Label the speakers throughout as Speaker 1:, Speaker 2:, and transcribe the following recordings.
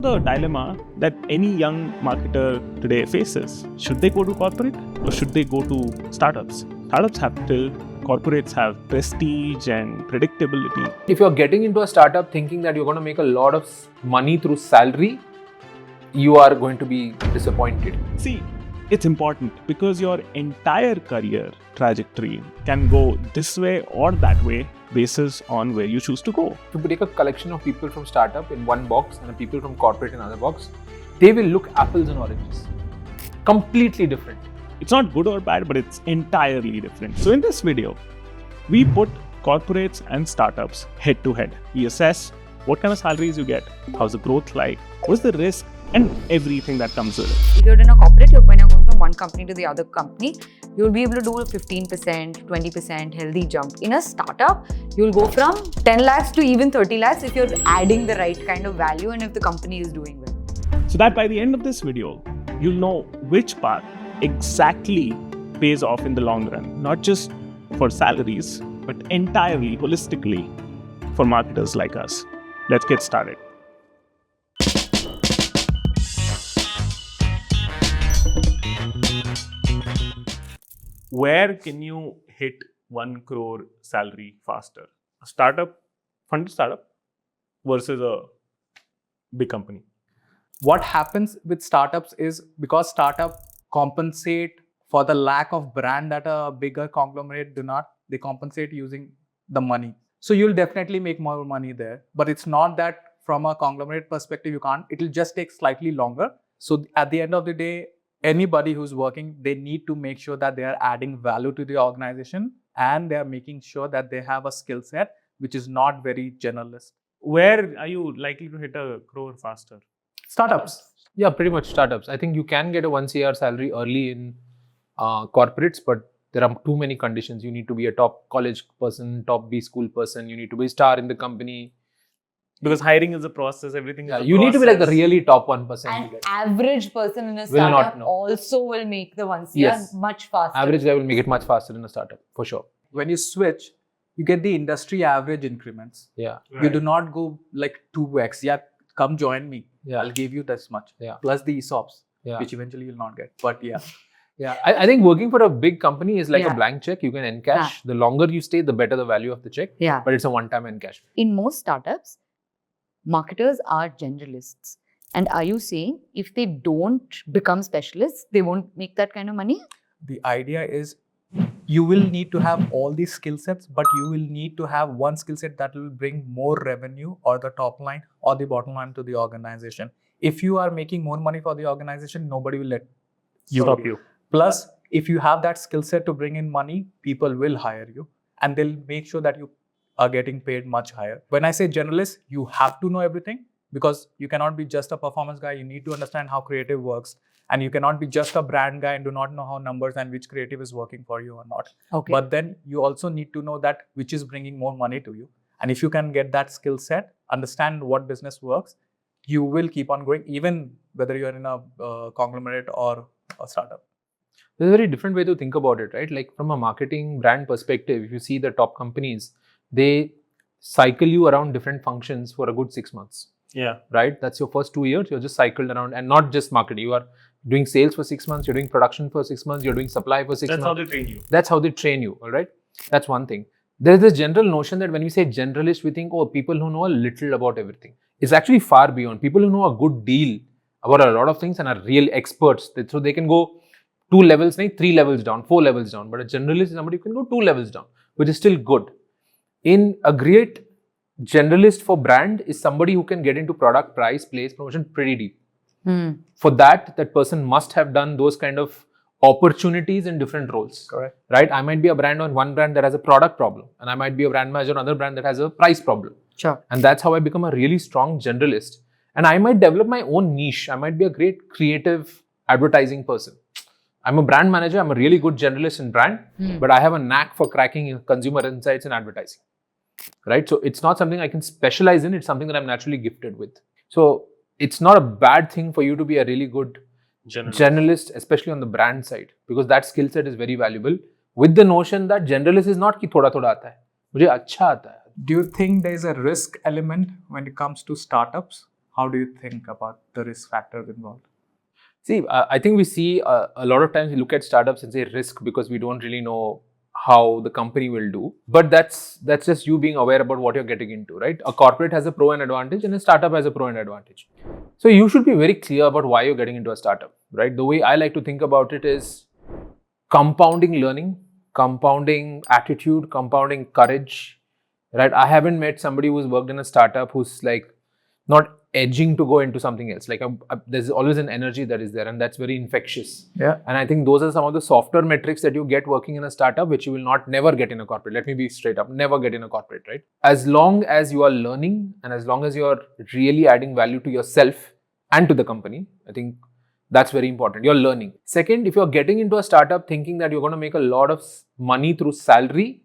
Speaker 1: The dilemma that any young marketer today faces. Should they go to corporate or should they go to startups? Startups have till, corporates have prestige and predictability.
Speaker 2: If you're getting into a startup thinking that you're going to make a lot of money through salary, you are going to be disappointed.
Speaker 1: See, it's important because your entire career trajectory can go this way or that way basis on where you choose to go.
Speaker 2: If you take a collection of people from startup in one box and people from corporate in another box, they will look apples and oranges. Completely different.
Speaker 1: It's not good or bad, but it's entirely different. So in this video, we put corporates and startups head to head. We assess what kind of salaries you get, how's the growth like, what's the risk, and everything that comes with it.
Speaker 3: If you're in a corporate, when you're going from one company to the other company, you'll be able to do a 15%, 20% healthy jump. In a startup, you'll go from 10 lakhs to even 30 lakhs if you're adding the right kind of value and if the company is doing well.
Speaker 1: So that by the end of this video, you'll know which path exactly pays off in the long run, not just for salaries, but entirely, holistically for marketers like us. Let's get started. Where can you hit 1 crore salary faster? A startup, funded startup versus a big company.
Speaker 4: What happens with startups is because startup compensate for the lack of brand that a bigger conglomerate do not, they compensate using the money. So you'll definitely make more money there, but it's not that from a conglomerate perspective you can't, it'll just take slightly longer. So at the end of the day, anybody who's working, they need to make sure that they are adding value to the organization and they are making sure that they have a skill set which is not very generalist.
Speaker 1: Where are you likely to hit a crore faster?
Speaker 4: Startups.
Speaker 2: Yeah, pretty much startups. I think you can get a 1 CR salary early in corporates, but there are too many conditions. You need to be a top college person, top B school person. You need to be a star in the company.
Speaker 1: Because hiring is a process, everything is a
Speaker 2: You need to be like the really top 1%.
Speaker 3: An average person in a
Speaker 2: Will
Speaker 3: startup
Speaker 2: not know.
Speaker 3: also will make the 1 CR
Speaker 2: Yes.
Speaker 3: much faster.
Speaker 2: Average guy will make it much faster in a startup, for sure.
Speaker 4: When you switch, you get the industry average increments.
Speaker 2: Yeah.
Speaker 4: You do not go like 2x. Yeah, come join me.
Speaker 2: Yeah.
Speaker 4: I'll give you this much.
Speaker 2: Yeah.
Speaker 4: Plus the ESOPs,
Speaker 2: Yeah.
Speaker 4: which eventually you'll not get. But yeah.
Speaker 2: Yeah, I think working for a big company is like
Speaker 3: Yeah.
Speaker 2: a blank check. You can encash. The longer you stay, the better the value of the check.
Speaker 3: Yeah.
Speaker 2: But it's a one-time encash.
Speaker 3: In most startups, marketers are generalists. And are you saying if they don't become specialists, they won't make that kind of money?
Speaker 4: The idea is you will need to have all these skill sets, but you will need to have one skill set that will bring more revenue or the top line or the bottom line to the organization. If you are making more money for the organization, nobody will let
Speaker 1: Stop you.
Speaker 4: Plus, if you have that skill set to bring in money, people will hire you and they'll make sure that you are getting paid much higher. When I say generalist, you have to know everything because you cannot be just a performance guy. You need to understand how creative works. And you cannot be just a brand guy and do not know how numbers and which creative is working for you or not.
Speaker 3: Okay.
Speaker 4: But then you also need to know that which is bringing more money to you. And if you can get that skill set, understand what business works, you will keep on growing, even whether you're in a conglomerate or a startup.
Speaker 2: There's a very different way to think about it, right? Like from a marketing brand perspective, if you see the top companies, they cycle you around different functions for a good 6 months,
Speaker 1: Yeah.
Speaker 2: right? That's your first 2 years. You're just cycled around and not just marketing. You are doing sales for 6 months. You're doing production for 6 months. You're doing supply for 6
Speaker 1: That's how
Speaker 2: months.
Speaker 1: they train you.
Speaker 2: That's how they train you, all right? That's one thing. There's this general notion that when we say generalist, we think, oh, people who know a little about everything. It's actually far beyond. People who know a good deal about a lot of things and are real experts. So they can go 2 levels, 3 levels down, 4 levels down. But a generalist is somebody who can go 2 levels down, which is still good. In a great generalist for brand is somebody who can get into product, price, place, promotion pretty deep. For that person must have done those kind of opportunities in different roles.
Speaker 4: Correct.
Speaker 2: Right? I might be a brand on one brand that has a product problem, and I might be a brand manager on another brand that has a price problem.
Speaker 3: Sure.
Speaker 2: And that's how I become a really strong generalist. And I might develop my own niche. I might be a great creative advertising person. I'm a brand manager. I'm a really good generalist in brand, but I have a knack for cracking consumer insights in advertising. Right? So it's not something I can specialize in. It's something that I'm naturally gifted with. So it's not a bad thing for you to be a really good generalist, especially on the brand side, because that skill set is very valuable. With the notion that generalist is not कि थोड़ा थोड़ा आता है, मुझे अच्छा आता है.
Speaker 4: Do you think there is a risk element when it comes to startups? how do you think about the risk factors involved?
Speaker 2: See, I think we see a lot of times we look at startups and say risk because we don't really know how the company will do. But that's just you being aware about what you're getting into, right? A corporate has a pro and advantage, and a startup has a pro and advantage. So you should be very clear about why you're getting into a startup, right? The way I like to think about it is compounding learning, compounding attitude, compounding courage, right? I haven't met somebody who's worked in a startup who's like not edging to go into something else. Like there's always an energy that is there, and that's very infectious.
Speaker 4: Yeah.
Speaker 2: And I think those are some of the softer metrics that you get working in a startup, which you will never get in a corporate. Let me be straight up, never get in a corporate, right? As long as you are learning and as long as you're really adding value to yourself and to the company, I think that's very important. You're learning. Second, if you're getting into a startup thinking that you're going to make a lot of money through salary,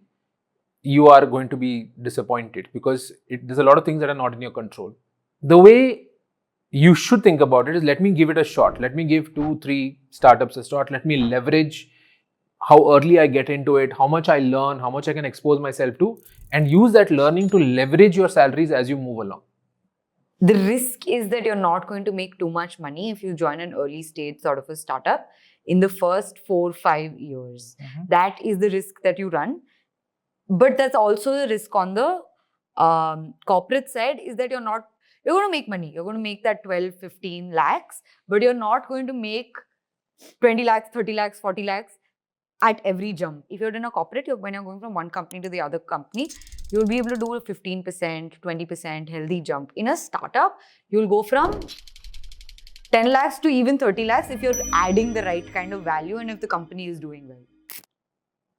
Speaker 2: you are going to be disappointed because there's a lot of things that are not in your control. The way you should think about it is, let me give it a shot. Let me give 2-3 startups a shot. Let me leverage how early I get into it, how much I learn, how much I can expose myself to, and use that learning to leverage your salaries as you move along.
Speaker 3: The risk is that you're not going to make too much money if you join an early stage sort of a startup in the first 4-5 years.
Speaker 4: Mhm.
Speaker 3: That is the risk that you run. But that's also the risk on the corporate side, is that you're going to make money. You're going to make that 12-15 lakhs, but you're not going to make 20 lakhs, 30 lakhs, 40 lakhs at every jump. If you're in a corporate, when you're going from one company to the other company, you'll be able to do a 15%, 20% healthy jump. In a startup, you'll go from 10 lakhs to even 30 lakhs if you're adding the right kind of value and if the company is doing well.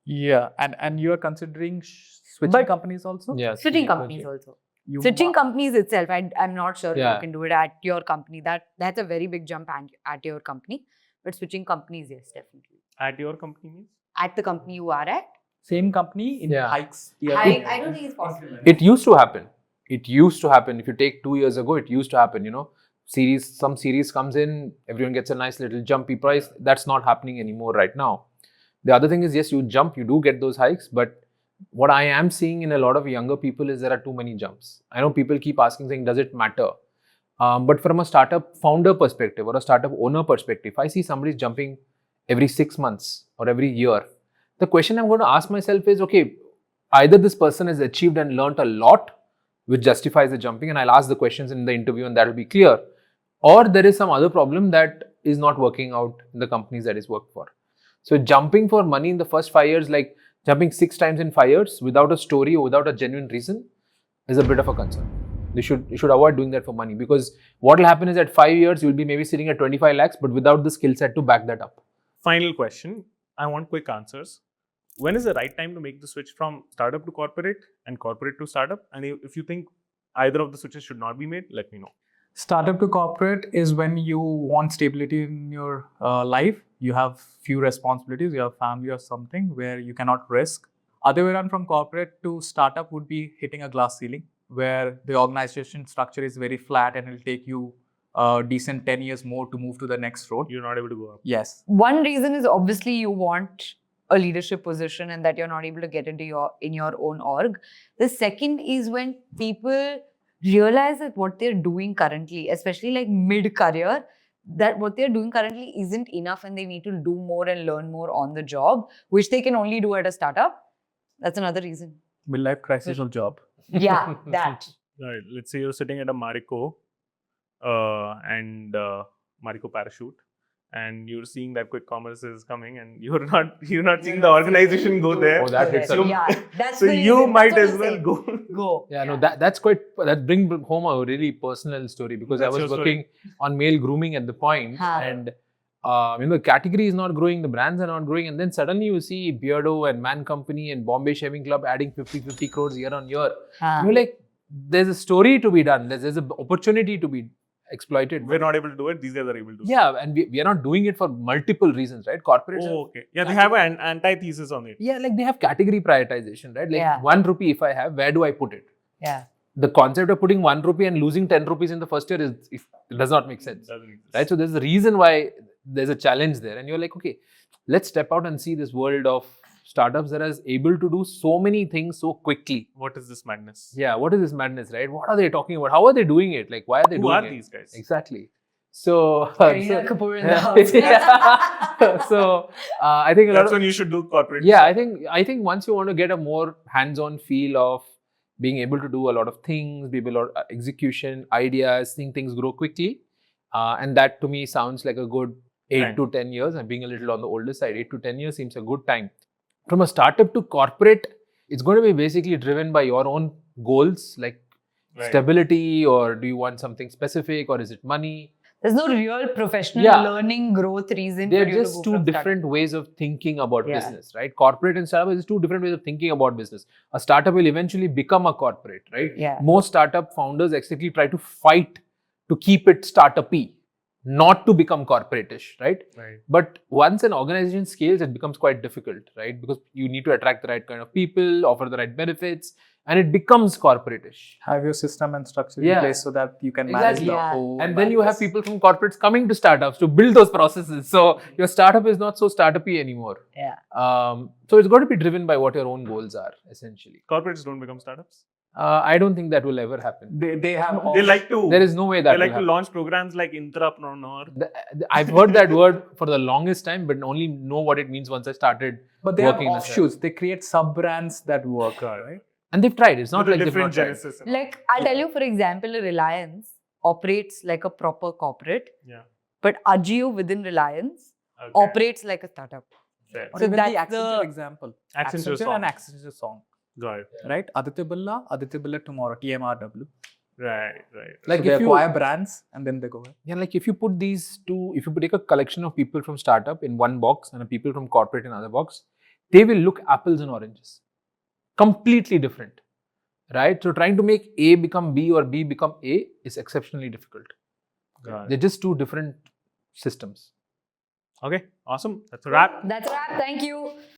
Speaker 4: Yeah, and you are considering switching
Speaker 3: But-
Speaker 4: companies also?
Speaker 2: Yeah,
Speaker 3: Switching companies also.
Speaker 4: You
Speaker 3: Switching
Speaker 4: mu-
Speaker 3: companies itself, I'm not sure
Speaker 2: Yeah.
Speaker 3: you can do it at your company. That's a very big jump at your company. But switching companies, yes, definitely.
Speaker 1: At your company means?
Speaker 3: At the company you are at,
Speaker 4: Same company in
Speaker 2: Yeah.
Speaker 4: hikes.
Speaker 3: I don't think it's possible.
Speaker 2: It used to happen. It used to happen. If you take 2 years ago, it used to happen. Some series comes in, everyone gets a nice little jumpy price. That's not happening anymore right now. The other thing is, yes, you jump, you do get those hikes, but what I am seeing in a lot of younger people is there are too many jumps. I know people keep asking, saying, does it matter? But from a startup founder perspective or a startup owner perspective, if I see somebody jumping every 6 months or every year, the question I'm going to ask myself is, okay, either this person has achieved and learnt a lot, which justifies the jumping, and I'll ask the questions in the interview and that will be clear, or there is some other problem that is not working out in the companies that is worked for. So jumping for money in the first 5 years, like jumping 6 times in 5 years without a story or without a genuine reason, is a bit of a concern. You should avoid doing that for money, because what will happen is at 5 years, you'll be maybe sitting at 25 lakhs, but without the skill set to back that up.
Speaker 1: Final question. I want quick answers. When is the right time to make the switch from startup to corporate and corporate to startup? And if you think either of the switches should not be made, let me know.
Speaker 4: Startup to corporate is when you want stability in your life. You have few responsibilities, you have family or something where you cannot risk. Other way around, from corporate to startup would be hitting a glass ceiling, where the organization structure is very flat and it'll take you a decent 10 years more to move to the next role.
Speaker 1: You're not able to go up.
Speaker 4: Yes.
Speaker 3: One reason is obviously you want a leadership position and that you're not able to get into your own org. The second is when people realize that what they're doing currently, especially like mid-career, that what they're doing currently isn't enough and they need to do more and learn more on the job, which they can only do at a startup. That's another reason.
Speaker 4: Midlife crisis of job.
Speaker 3: Yeah, that.
Speaker 1: Right. Let's say you're sitting at a Marico and Marico Parachute, and you're seeing that quick commerce is coming, and you're not seeing the organization go there.
Speaker 2: Oh, that hits
Speaker 1: So-
Speaker 2: a
Speaker 3: Yeah, that's
Speaker 1: So
Speaker 3: the
Speaker 1: you
Speaker 3: reason.
Speaker 1: might
Speaker 3: That's
Speaker 1: as
Speaker 3: what
Speaker 1: well
Speaker 3: I'm
Speaker 1: go.
Speaker 3: saying. Go.
Speaker 2: Yeah, no, that brings home a really personal story, because I
Speaker 1: That's
Speaker 2: was
Speaker 1: your
Speaker 2: working on male grooming at the point,
Speaker 3: Huh.
Speaker 2: and the category is not growing, the brands are not growing, and then suddenly you see Beardo and Man Company and Bombay Shaving Club adding 50 crores year on year. You're like, there's a story to be done. There's an opportunity to be exploited.
Speaker 1: We're not able to do it. These guys are able to.
Speaker 2: Yeah, and we are not doing it for multiple reasons, right? Corporates.
Speaker 1: Oh, okay. Yeah, they have an antithesis on it.
Speaker 2: Yeah, like they have category prioritization, right? Like
Speaker 3: Yeah.
Speaker 2: 1 rupee if I have, where do I put it?
Speaker 3: Yeah.
Speaker 2: The concept of putting 1 rupee and losing 10 rupees in the first year it does not make sense,
Speaker 1: Doesn't exist.
Speaker 2: right? So there's a reason why there's a challenge there, and you're like, okay, let's step out and see this world of startups that are able to do so many things so quickly.
Speaker 1: What is this madness?
Speaker 2: Yeah, what is this madness, right? What are they talking about? How are they doing it? Like, why are they
Speaker 1: Who
Speaker 2: doing
Speaker 1: are
Speaker 2: it?
Speaker 1: these guys?
Speaker 2: Exactly. So,
Speaker 3: Kareena Kapoor in the house.
Speaker 2: so I think a lot
Speaker 1: That's
Speaker 2: of,
Speaker 1: when you should do corporate.
Speaker 2: yeah,
Speaker 1: stuff.
Speaker 2: I think once you want to get a more hands-on feel of being able to do a lot of things, be able to execution, ideas, seeing things grow quickly, and that to me sounds like a good 8
Speaker 1: Right.
Speaker 2: to 10 years. I'm being a little on the older side. 8 to 10 years seems a good time. From a startup to corporate, it's going to be basically driven by your own goals, like
Speaker 1: Right.
Speaker 2: stability, or do you want something specific, or is it money?
Speaker 3: There's no real professional
Speaker 2: Yeah.
Speaker 3: learning growth reason
Speaker 2: They're
Speaker 3: for you to
Speaker 2: just
Speaker 3: go
Speaker 2: two
Speaker 3: from
Speaker 2: different ways of thinking about
Speaker 3: Yeah.
Speaker 2: business, right? Corporate and startup is two different ways of thinking about business. A startup will eventually become a corporate, right?
Speaker 3: Yeah.
Speaker 2: Most startup founders actually try to fight to keep it startup-y, not to become corporate-ish, right?
Speaker 1: Right.
Speaker 2: But once an organization scales, it becomes quite difficult, right? Because you need to attract the right kind of people, offer the right benefits, and it becomes corporate-ish.
Speaker 4: Have your system and structure
Speaker 2: Yeah.
Speaker 4: in place so that you can manage
Speaker 2: Exactly.
Speaker 4: the
Speaker 3: Yeah.
Speaker 4: whole.
Speaker 2: And then you have
Speaker 4: madness.
Speaker 2: people from corporates coming to startups to build those processes. So your startup is not so startup-y anymore.
Speaker 3: Yeah.
Speaker 2: So it's got to be driven by what your own goals are, essentially.
Speaker 1: Corporates don't become startups.
Speaker 2: I don't think that will ever happen.
Speaker 4: They have.
Speaker 1: They like to.
Speaker 2: There is no way that
Speaker 1: They
Speaker 2: will
Speaker 1: like to
Speaker 2: happen.
Speaker 1: launch programs like intrapreneur.
Speaker 2: I've heard that word for the longest time, but only know what it means once I started
Speaker 4: But they have
Speaker 2: working in a
Speaker 4: offshoots. They create sub brands that work, right?
Speaker 2: And they've tried. It's not
Speaker 1: With a
Speaker 2: like they've
Speaker 1: different
Speaker 2: not tried.
Speaker 1: genesis.
Speaker 3: Like, I'll tell you, for example, Reliance operates like a proper corporate,
Speaker 1: Yeah.
Speaker 3: but Ajio within Reliance
Speaker 1: Okay.
Speaker 3: operates like a startup.
Speaker 1: Fair.
Speaker 4: Or
Speaker 3: So
Speaker 4: even
Speaker 3: that's
Speaker 4: the Accenture
Speaker 3: the-
Speaker 4: example.
Speaker 1: Accenture song.
Speaker 4: and Accenture song,
Speaker 1: Got it.
Speaker 4: right? Aditya Birla tomorrow, TMRW.
Speaker 1: Right.
Speaker 2: Like
Speaker 4: So they
Speaker 2: if you,
Speaker 4: acquire brands and then they go.
Speaker 2: yeah, like if you put these two, if you take a collection of people from startup in one box and a people from corporate in another box, they will look apples and oranges, completely different, right? So trying to make A become B or B become A is exceptionally difficult.
Speaker 1: Got
Speaker 2: They're
Speaker 1: it.
Speaker 2: just two different systems.
Speaker 1: Okay. Awesome. That's a wrap.
Speaker 3: That's a wrap. Thank you.